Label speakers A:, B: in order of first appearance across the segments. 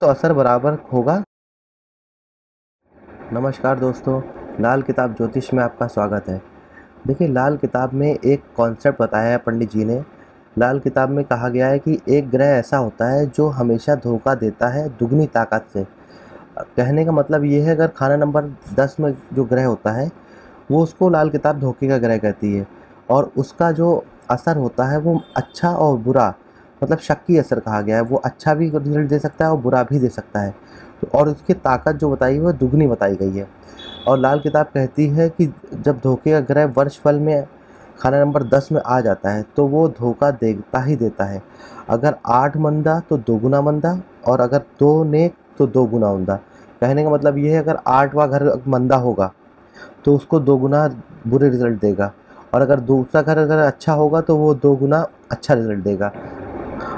A: तो असर बराबर होगा। नमस्कार दोस्तों, लाल किताब ज्योतिष में आपका स्वागत है। देखिए, लाल किताब में एक कॉन्सेप्ट बताया है पंडित जी ने। लाल किताब में कहा गया है कि एक ग्रह ऐसा होता है जो हमेशा धोखा देता है दुगनी ताकत से। कहने का मतलब ये है, अगर खाना नंबर 10 में जो ग्रह होता है वो उसको लाल किताब धोखे का ग्रह कहती है, और उसका जो असर होता है वो अच्छा और बुरा, मतलब शक्की असर कहा गया है। वो अच्छा भी रिजल्ट दे सकता है और बुरा भी दे सकता है, और उसकी ताकत जो बताई हुई है दुगनी बताई गई है। और लाल किताब कहती है कि जब धोखे का ग्रह वर्षफल में खाना नंबर 10 में आ जाता है तो वो धोखा देता ही देता है। अगर 8 मंदा तो 2 गुना मंदा, और अगर 2 नेक तो 2 गुना उमदा। कहने का मतलब ये है, अगर 8वां घर मंदा होगा तो उसको 2 गुना बुरे रिजल्ट देगा, और अगर दूसरा घर अगर अच्छा होगा तो वो 2 गुना अच्छा रिजल्ट देगा।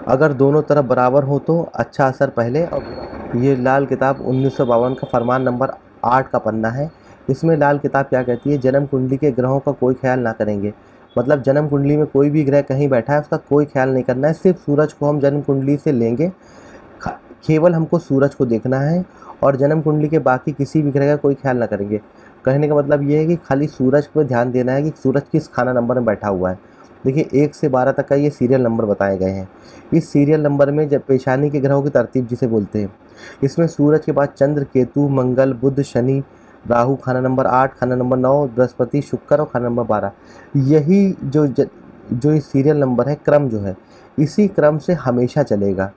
A: अगर दोनों तरफ बराबर हो तो अच्छा असर पहले और बुरा। ये लाल किताब 1952 का फरमान नंबर 8 का पन्ना है। इसमें लाल किताब क्या कहती है, जन्म कुंडली के ग्रहों का कोई ख्याल ना करेंगे। मतलब जन्म कुंडली में कोई भी ग्रह कहीं बैठा है उसका कोई ख्याल नहीं करना है, सिर्फ सूरज को हम जन्म कुंडली से लेंगे। केवल हमको सूरज को देखना है, और जन्म कुंडली के बाकी किसी भी ग्रह का कोई ख्याल ना करेंगे। कहने का मतलब ये है कि खाली सूरज पर ध्यान देना है कि सूरज किस खाना नंबर में बैठा हुआ है। देखिए, 1 से 12 तक का ये सीरियल नंबर बताए गए हैं। इस सीरियल नंबर में जब पेशानी के ग्रहों की तरतीब जिसे बोलते हैं, इसमें सूरज के बाद चंद्र, केतु, मंगल, बुध, शनि, राहु खाना नंबर 8, खाना नंबर 9, बृहस्पति, शुक्र और खाना नंबर 12। यही जो ये सीरियल नंबर है, क्रम जो है, इसी क्रम से हमेशा चलेगा।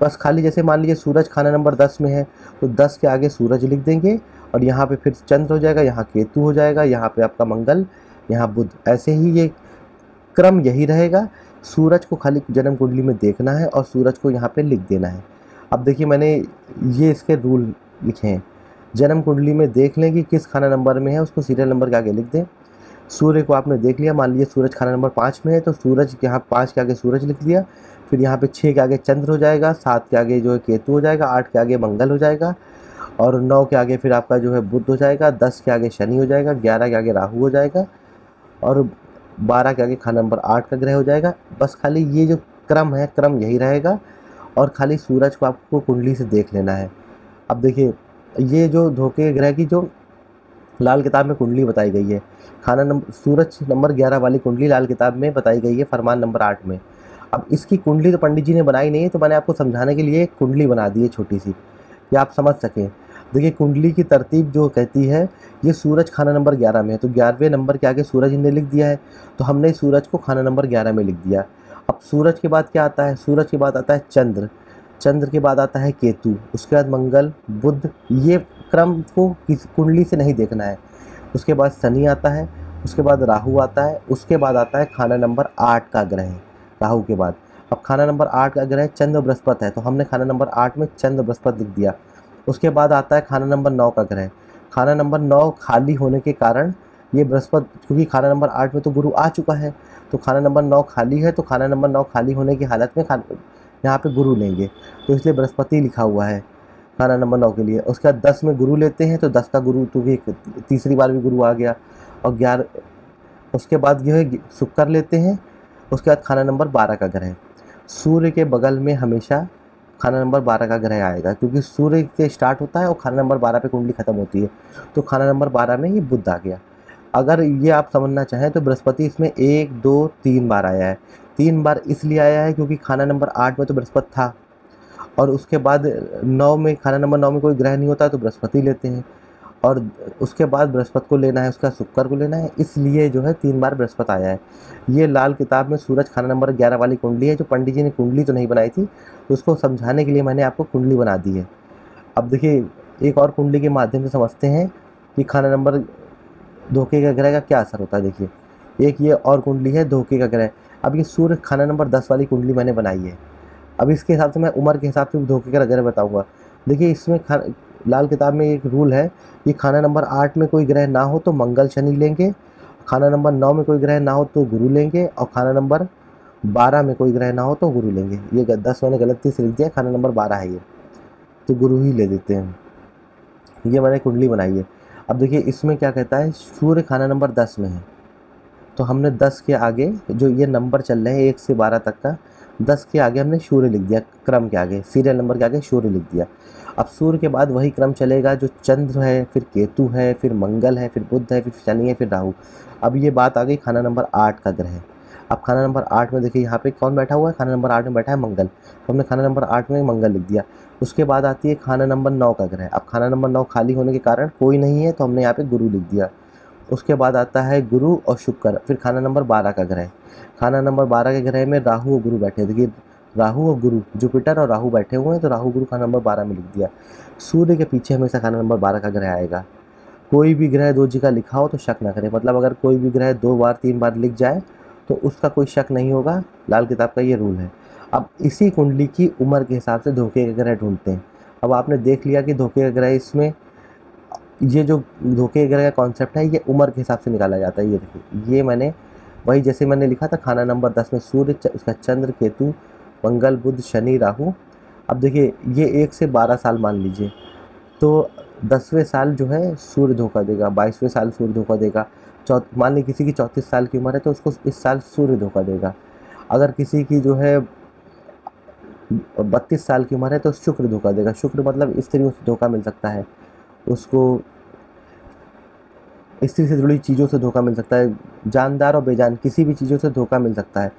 A: बस खाली जैसे मान लीजिए सूरज खाना नंबर 10 में है तो 10 के आगे सूरज लिख देंगे, और यहाँ पे फिर चंद्र हो जाएगा, यहाँ केतु हो जाएगा, यहाँ पे आपका मंगल, यहाँ बुध। ऐसे ही ये क्रम यही रहेगा। सूरज को खाली जन्म कुंडली में देखना है और सूरज को यहाँ पे लिख देना है। अब देखिए, मैंने ये इसके रूल लिखे हैं। जन्म कुंडली में देख लें कि किस खाना नंबर में है, उसको सीरियल नंबर के आगे लिख दें। सूर्य को आपने देख लिया, मान लीजिए सूरज खाना नंबर 5 में है तो सूरज यहाँ 5 के आगे सूरज लिख दिया। फिर यहाँ पे 6 के आगे चंद्र हो जाएगा, 7 के आगे जो है केतु हो जाएगा, 8 के आगे मंगल हो जाएगा, और 9 के आगे फिर आपका जो है बुध हो जाएगा, 10 के आगे शनि हो जाएगा, 11 के आगे राहु हो जाएगा, और 12 के आगे खाना नंबर 8 का ग्रह हो जाएगा। बस खाली ये जो क्रम है, क्रम यही रहेगा, और खाली सूरज को आपको कुंडली से देख लेना है। अब देखिए, ये जो धोखे ग्रह की जो लाल किताब में कुंडली बताई गई है, खाना नंबर सूरज नंबर 11 वाली कुंडली लाल किताब में बताई गई है फरमान नंबर 8 में। अब इसकी कुंडली तो पंडित जी ने बनाई नहीं है, तो मैंने आपको समझाने के लिए एक कुंडली बना दी है छोटी सी, कि आप समझ सकें। देखिए, कुंडली की तरतीब जो कहती है, ये सूरज खाना नंबर 11 में है तो 11वें नंबर के आगे सूरज ने लिख दिया है, तो हमने सूरज को खाना नंबर 11 में लिख दिया। अब सूरज के बाद क्या आता है, सूरज के बाद आता है चंद्र, चंद्र के बाद आता है केतु, उसके बाद मंगल, बुध। ये क्रम को किस कुंडली से नहीं देखना है। उसके बाद शनि आता है, उसके बाद राहु आता है, उसके बाद आता है खाना नंबर 8 का ग्रह राहु के बाद। अब खाना नंबर 8 का ग्रह चंद्र बृहस्पति है, तो हमने खाना नंबर 8 में चंद्र बृहस्पति लिख दिया। उसके बाद आता है खाना नंबर 9 का ग्रह। खाना नंबर 9 खाली होने के कारण ये बृहस्पति, क्योंकि खाना नंबर 8 में तो गुरु आ चुका है, तो खाना नंबर 9 खाली है, तो खाना नंबर 9 खाली होने की हालत में यहाँ पे गुरु लेंगे, तो इसलिए बृहस्पति लिखा हुआ है खाना नंबर 9 के लिए। उसके बाद 10 में गुरु लेते हैं, तो 10 का गुरु तो भी तीसरी बार भी गुरु आ गया, और 11 उसके बाद जो है शुक्र लेते हैं। उसके बाद खाना नंबर 12 का ग्रह। सूर्य के बगल में हमेशा खाना नंबर 12 का ग्रह आएगा, क्योंकि सूर्य से स्टार्ट होता है और खाना नंबर 12 पे कुंडली खत्म होती है, तो खाना नंबर 12 में ये बुध आ गया। अगर ये आप समझना चाहें तो बृहस्पति इसमें 1, 2, 3 बार आया है। 3 बार इसलिए आया है क्योंकि खाना नंबर 8 में तो बृहस्पति था, और उसके बाद 9 में, खाना नंबर 9 में कोई ग्रह नहीं होता तो बृहस्पति लेते हैं, और उसके बाद बृहस्पति को लेना है, उसका शुक्र को लेना है, इसलिए जो है 3 बार बृहस्पति आया है। ये लाल किताब में सूरज खाना नंबर 11 वाली कुंडली है, जो पंडित जी ने कुंडली तो नहीं बनाई थी, तो उसको समझाने के लिए मैंने आपको कुंडली बना दी है। अब देखिए, एक और कुंडली के माध्यम से समझते हैं कि खाना नंबर धोखे का ग्रह का क्या असर होता है। देखिए, एक ये और कुंडली है धोखे का ग्रह। अब ये सूर्य खाना नंबर 10 वाली कुंडली मैंने बनाई है। अब इसके हिसाब से मैं उम्र के हिसाब से धोखे का ग्रह बताऊंगा। देखिए, इसमें लाल किताब में एक रूल है कि खाना नंबर 8 में कोई ग्रह ना हो तो मंगल शनि लेंगे, खाना नंबर 9 में कोई ग्रह ना हो तो गुरु लेंगे, और खाना नंबर 12 में कोई ग्रह ना हो तो गुरु लेंगे। ये 10 मैंने गलती से लिख दिया, खाना नंबर 12 है ये, तो गुरु ही ले देते हैं। ये मैंने कुंडली बनाई है। अब देखिए, इसमें क्या कहता है, सूर्य खाना नंबर 10 में है, तो हमने 10 के आगे जो ये नंबर चल रहे हैं 1 से 12 तक का, 10 के आगे हमने सूर्य लिख दिया, क्रम के आगे, सीरियल नंबर के आगे सूर्य लिख दिया। अब सूर्य के बाद वही क्रम चलेगा जो चंद्र है, फिर केतु है, फिर मंगल है, फिर बुध है, फिर शनि है, फिर राहु। अब ये बात आ गई खाना नंबर 8 का ग्रह। अब खाना नंबर 8 में देखिए यहाँ पे कौन बैठा हुआ है, खाना नंबर 8 में बैठा है मंगल, तो हमने खाना नंबर 8 में मंगल लिख दिया। उसके बाद आती है खाना नंबर 9 का ग्रह। अब खाना नंबर 9 खाली होने के कारण कोई नहीं है, तो हमने यहाँ पे गुरु लिख दिया। उसके बाद आता है गुरु और शुक्र, फिर खाना नंबर 12 का ग्रह। खाना नंबर 12 के ग्रह में राहु और गुरु बैठे हैं। देखिए राहु और गुरु, जुपिटर और राहु बैठे हुए हैं, तो राहु गुरु खाना नंबर 12 में लिख दिया। सूर्य के पीछे हमेशा खाना नंबर 12 का ग्रह आएगा। कोई भी ग्रह 2 जगह लिखा हो तो शक ना करें, मतलब अगर कोई भी ग्रह 2 बार 3 बार लिख जाए तो उसका कोई शक नहीं होगा, लाल किताब का ये रूल है। अब इसी कुंडली की उम्र के हिसाब से धोखे के ग्रह ढूंढते हैं। अब आपने देख लिया कि धोखे का ग्रह, इसमें ये जो धोखे के ग्रह का कॉन्सेप्ट है ये उम्र के हिसाब से निकाला जाता है। ये देखिए, ये मैंने वही जैसे मैंने लिखा था खाना नंबर 10 में सूर्य, उसका चंद्र, केतु, मंगल, बुध, शनि, राहु। अब देखिए ये 1 से 12 साल मान लीजिए, तो 10वें साल जो है सूर्य धोखा देगा, 22वें साल सूर्य धोखा देगा, मान ली किसी की 34 साल की उम्र है तो उसको इस साल सूर्य धोखा देगा। अगर किसी की जो है 32 साल की उम्र है तो शुक्र धोखा देगा। शुक्र मतलब स्त्री से धोखा मिल सकता है, उसको स्त्री से जुड़ी चीज़ों से धोखा मिल सकता है, जानदार और बेजान किसी भी चीज़ों से धोखा मिल सकता है।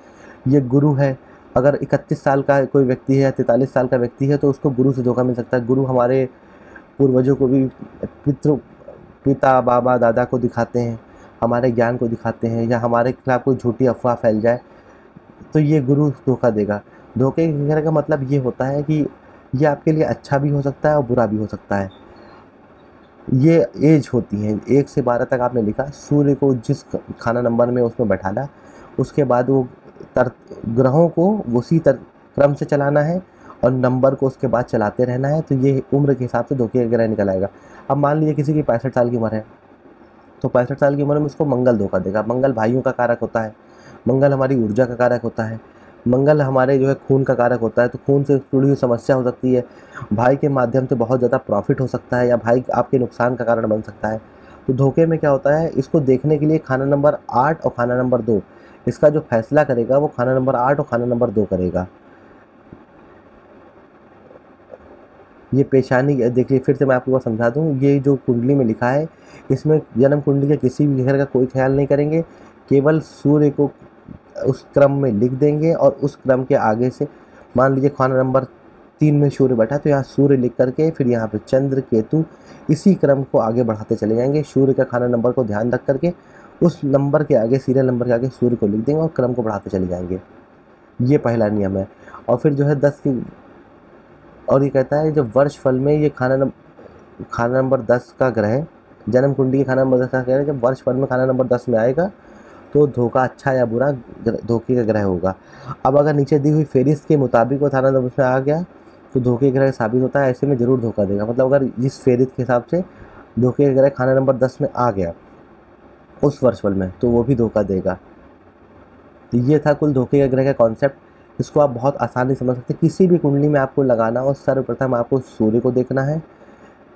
A: ये गुरु है, अगर 31 साल का कोई व्यक्ति है या 43 साल का व्यक्ति है तो उसको गुरु से धोखा मिल सकता है। गुरु हमारे पूर्वजों को भी, पिता, बाबा, दादा को दिखाते हैं, हमारे ज्ञान को दिखाते हैं, या हमारे खिलाफ कोई झूठी अफवाह फैल जाए तो ये गुरु धोखा देगा। धोखे के ग्रह का मतलब ये होता है कि ये आपके लिए अच्छा भी हो सकता है और बुरा भी हो सकता है। ये एज होती है 1 से 12 तक आपने लिखा, सूर्य को जिस खाना नंबर में उसमें बैठाना, उसके बाद वो ग्रहों को उसी क्रम से चलाना है और नंबर को उसके बाद चलाते रहना है। तो ये उम्र के हिसाब से धोखे का ग्रह निकल आएगा। अब मान लीजिए किसी की 65 साल की उम्र है, तो 65 साल की उम्र में उसको मंगल धोखा देगा। मंगल भाइयों का कारक होता है, मंगल हमारी ऊर्जा का कारक होता है, मंगल हमारे जो है खून का कारक होता है। तो खून से जुड़ी हुई समस्या हो सकती है, भाई के माध्यम से बहुत ज़्यादा प्रॉफिट हो सकता है, या भाई आपके नुकसान का कारण बन सकता है। तो धोखे में क्या होता है, इसको देखने के लिए खाना नंबर 8 और खाना नंबर 2, इसका जो फैसला करेगा वो खाना नंबर 8 और खाना नंबर 2 करेगा। ये पेशानी देखिए, फिर से मैं आपको समझा दूं, ये जो कुंडली में लिखा है इसमें जन्म कुंडली के किसी भी ग्रह का कोई ख्याल नहीं करेंगे, केवल सूर्य को उस क्रम में लिख देंगे और उस क्रम के आगे से, मान लीजिए खाना नंबर 3 में सूर्य बैठा तो यहाँ सूर्य लिख करके फिर यहाँ पे चंद्र, केतु, इसी क्रम को आगे बढ़ाते चले जाएंगे। सूर्य का खाना नंबर को ध्यान रख करके उस नंबर के आगे, सीरियल नंबर के आगे सूर्य को लिख देंगे और क्रम को बढ़ाते चले जाएंगे। ये पहला नियम है। और फिर जो है 10 की, और ये कहता है जब वर्ष फल में ये खाना नंबर 10 का ग्रह, जन्म कुंडली के खाना नंबर 10 का ग्रह जब वर्ष फल में खाना नंबर 10 में आएगा तो धोखा अच्छा या बुरा धोखे का ग्रह होगा। अब अगर नीचे दी हुई फेरिस्त के मुताबिक वो खाना नंबर में आ गया तो धोखे का ग्रह साबित होता है, ऐसे में ज़रूर धोखा देगा। मतलब अगर जिस फेरिस्त के हिसाब से धोखे का ग्रह खाना नंबर 10 में आ गया उस वर्ष फल में, तो वो भी धोखा देगा। तो ये था कुल धोखे का ग्रह का कॉन्सेप्ट। इसको आप बहुत आसानी समझ सकते हैं। किसी भी कुंडली में आपको लगाना हो, सर्वप्रथम आपको सूर्य को देखना है।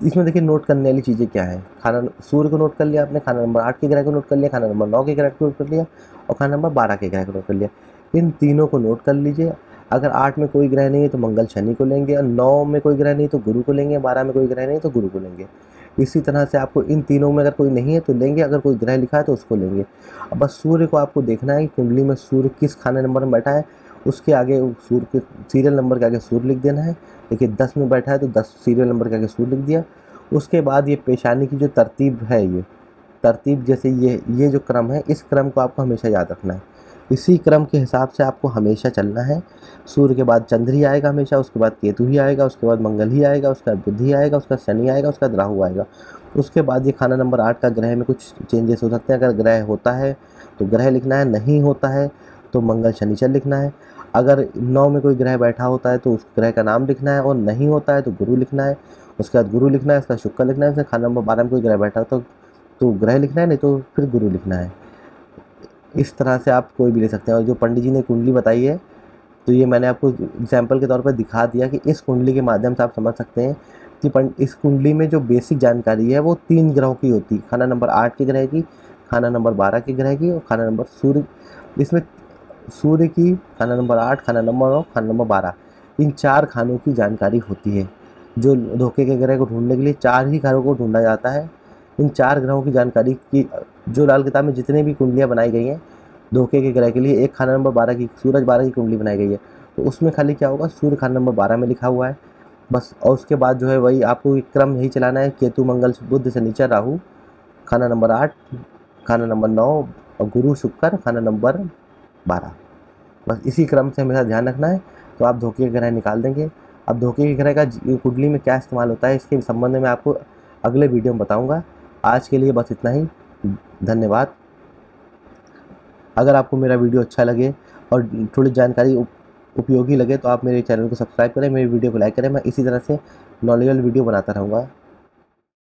A: इसमें देखिए नोट करने वाली चीज़ें क्या है, खाना सूर्य को नोट कर लिया आपने, खाना नंबर 8 के ग्रह को नोट कर लिया, खाना नंबर 9 के ग्रह को नोट कर लिया और खाना नंबर 12 के ग्रह को नोट कर लिया। इन तीनों को नोट कर लीजिए। अगर 8 में कोई ग्रह नहीं है तो मंगल शनि को लेंगे, और 9 में कोई ग्रह नहीं तो गुरु को लेंगे, 12 में कोई ग्रह नहीं तो गुरु को लेंगे। इसी तरह से आपको इन तीनों में अगर कोई नहीं है तो लेंगे, अगर कोई ग्रह लिखा है तो उसको लेंगे। अब बस सूर्य को आपको देखना है कि कुंडली में सूर्य किस खाने नंबर में बैठा है, उसके आगे सूर्य के सीरियल नंबर के आगे सूर्य लिख देना है। देखिए 10 में बैठा है तो 10 सीरियल नंबर के आगे सूर्य लिख दिया। उसके बाद ये पेशानी की जो तरतीब है, ये तरतीब जैसे ये जो क्रम है, इस क्रम को आपको हमेशा याद रखना है। इसी क्रम के हिसाब से आपको हमेशा चलना है। सूर्य के बाद चंद्र ही आएगा हमेशा, उसके बाद केतु ही आएगा, उसके बाद मंगल ही आएगा, उसके बाद बुध ही आएगा, उसका शनि आएगा, उसका बाद राहु आएगा। उसके बाद ये खाना नंबर 8 का ग्रह में कुछ चेंजेस हो सकते हैं। अगर ग्रह होता है तो ग्रह लिखना है, नहीं होता है तो मंगल शनिचर लिखना है। अगर 9 में कोई ग्रह बैठा होता है तो उस ग्रह का नाम लिखना है, और नहीं होता है तो गुरु लिखना है। उसके बाद गुरु लिखना है, इसका शुक्र लिखना है। खाना नंबर 12 में कोई ग्रह बैठा हो तो ग्रह लिखना है, नहीं तो फिर गुरु लिखना है। इस तरह से आप कोई भी ले सकते हैं। और जो पंडित जी ने कुंडली बताई है, तो ये मैंने आपको एग्जाम्पल के तौर पर दिखा दिया कि इस कुंडली के माध्यम से आप समझ सकते हैं कि इस कुंडली में जो बेसिक जानकारी है वो 3 ग्रहों की होती है। खाना नंबर 8 के ग्रह की, खाना नंबर 12 के ग्रह की और खाना नंबर सूर्य। इसमें सूर्य की, खाना नंबर 8, खाना नंबर 9, खाना नंबर 12, इन 4 खानों की जानकारी होती है। जो धोखे के ग्रह को ढूंढने के लिए 4 ही ग्रहों को ढूंढा जाता है। इन 4 ग्रहों की जानकारी की जो लाल किताब में जितने भी कुंडलियाँ बनाई गई हैं धोखे के ग्रह के लिए, एक खाना नंबर 12 की, सूरज 12 की कुंडली बनाई गई है, तो उसमें खाली क्या होगा, सूर्य खाना नंबर 12 में लिखा हुआ है बस। और उसके बाद जो है वही आपको एक क्रम यही चलाना है, केतु मंगल बुध शनिचर राहु खाना नंबर 8, खाना नंबर 9 और गुरु शुक्र खाना नंबर 12, बस इसी क्रम से हमेशा ध्यान रखना है, तो आप धोखे के ग्रह निकाल देंगे। अब धोखे के ग्रह का कुंडली में क्या इस्तेमाल होता है इसके संबंध में आपको अगले वीडियो में बताऊंगा। आज के लिए बस इतना ही, धन्यवाद। अगर आपको मेरा वीडियो अच्छा लगे और थोड़ी जानकारी उपयोगी लगे तो आप मेरे चैनल को सब्सक्राइब करें, मेरी वीडियो को लाइक करें। मैं इसी तरह से नॉलेजेबल वीडियो बनाता रहूँगा।